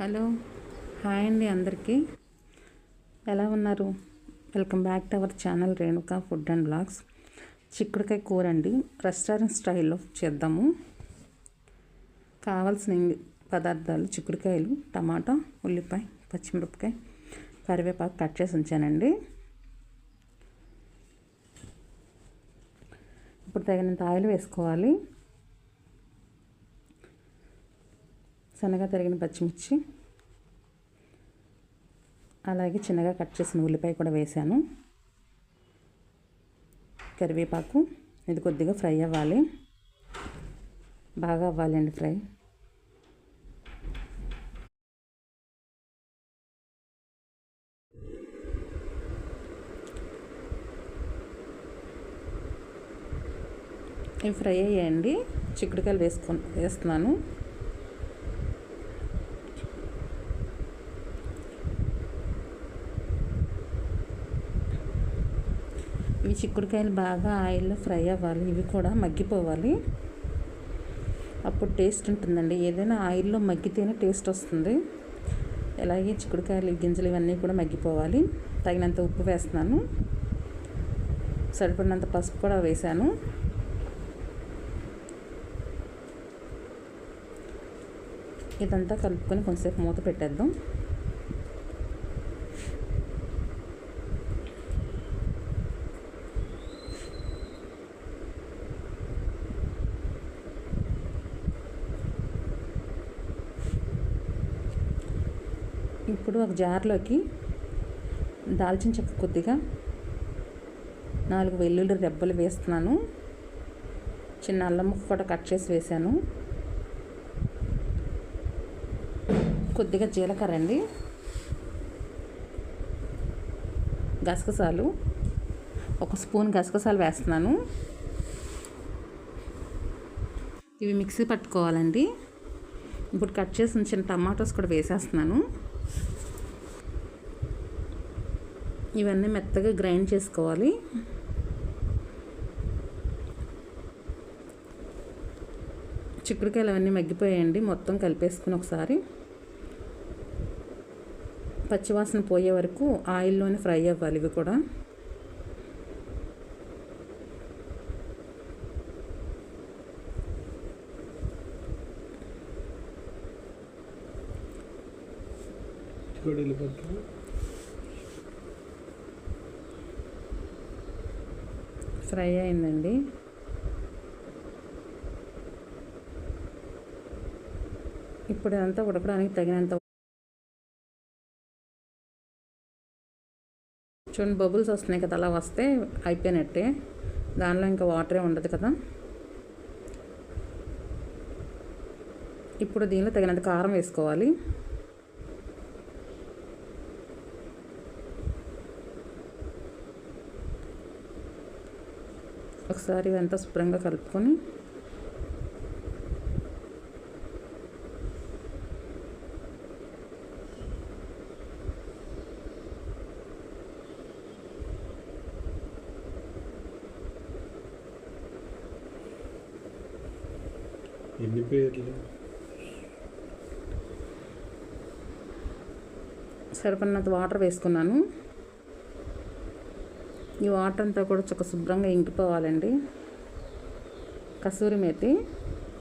Hello, hi అండి అందరికీ. ఎలా ఉన్నారు? Welcome back to our channel Renuka food and blogs. చిక్కుడుకాయ కూర అండి, రెస్టారెంట్ స్టైల్లో చేద్దాము. కావాల్సిన పదార్థాలు: చిక్కుడుకాయలు, టమాటా, ఉల్లిపాయ, పచ్చిమిరపకాయ, కరివేపాకు కట్ చేసి ఉంచానండి. ఇప్పుడు తగినంత ఆయిల్ వేసుకోవాలి. సన్నగా తరిగిన పచ్చిమిర్చి, అలాగే చిన్నగా కట్ చేసిన ఉల్లిపాయ కూడా వేసాను. కరివేపాకు, ఇది కొద్దిగా ఫ్రై అవ్వాలి, బాగా అవ్వాలండి ఫ్రై. ఇవి ఫ్రై అయ్యాయండి. చిక్కుడుకాయలు వేస్తున్నాను. ఇవి చిక్కుడుకాయలు బాగా ఆయిల్లో ఫ్రై అవ్వాలి, ఇవి కూడా మగ్గిపోవాలి. అప్పుడు టేస్ట్ ఉంటుందండి. ఏదైనా ఆయిల్లో మగ్గితేనే టేస్ట్ వస్తుంది. అలాగే చిక్కుడుకాయలు గింజలు ఇవన్నీ కూడా మగ్గిపోవాలి. తగినంత ఉప్పు వేస్తున్నాను, సరిపడినంత పసుపు కూడా వేసాను. ఇదంతా కలుపుకొని కొంచెంసేపు మూత పెట్టేద్దాం. ఇప్పుడు ఒక జార్లోకి దాల్చిన చెక్క కొద్దిగా, 4 వెల్లుల్లి రెబ్బలు వేస్తున్నాను. చిన్న అల్లం ముక్క కూడా కట్ చేసి వేసాను. కొద్దిగా జీలకర్ర అండి, గసగసాలు, 1 స్పూన్ గసగసాలు వేస్తున్నాను. ఇవి మిక్సీ పట్టుకోవాలండి. ఇప్పుడు కట్ చేసి ఉంచిన టమాటోస్ కూడా వేసేస్తున్నాను. ఇవన్నీ మెత్తగా గ్రైండ్ చేసుకోవాలి. చిక్కుడుకాయలు అవన్నీ మగ్గిపోయాయండి. మొత్తం కలిపేసుకుని ఒకసారి పచ్చివాసన పోయే వరకు ఆయిల్లోనే ఫ్రై అవ్వాలి. ఇవి కూడా ఫ్రై అయిందండి. ఇప్పుడు అంతా ఉడకడానికి తగినంత చూడండి, బబుల్స్ వస్తున్నాయి కదా, అలా వస్తే అయిపోయినట్టే. దానిలో ఇంకా వాటరే ఉండదు కదా. ఇప్పుడు దీనిలో తగినంత కారం వేసుకోవాలి. ఒకసారి ఇవంతా శుభ్రంగా కలుపుకొని ఎన్ని పేర్లు సరిపడినంత వాటర్ వేసుకున్నాను. ఈ వాటర్ అంతా కూడా శుభ్రంగా ఇంకిపోవాలండి. కసూరి మేతి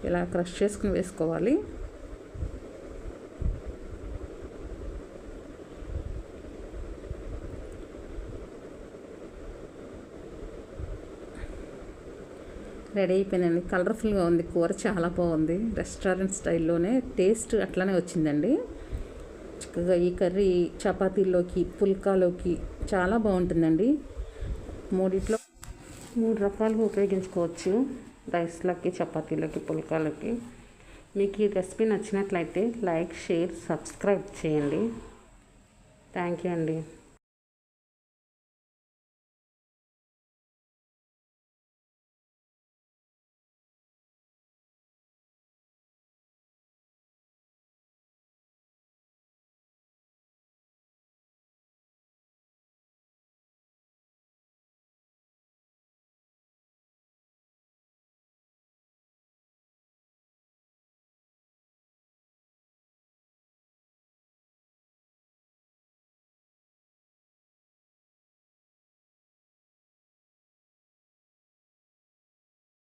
ఇలా క్రష్ చేసుకుని వేసుకోవాలి. రెడీ అయిపోయిందండి. కలర్ఫుల్గా ఉంది కూర, చాలా బాగుంది. రెస్టారెంట్ స్టైల్లోనే టేస్ట్ అట్లానే వచ్చిందండి. చక్కగా ఈ కర్రీ చపాతీల్లోకి, పుల్కాలోకి చాలా బాగుంటుందండి. 3 రకాలుగా ఉపయోగించుకోవచ్చు. రైస్లోకి, చపాతీలోకి, పుల్కాలోకి. మీకు ఈ రెసిపీ నచ్చినట్లయితే లైక్, షేర్, సబ్స్క్రైబ్ చేయండి. థ్యాంక్ యూ అండి.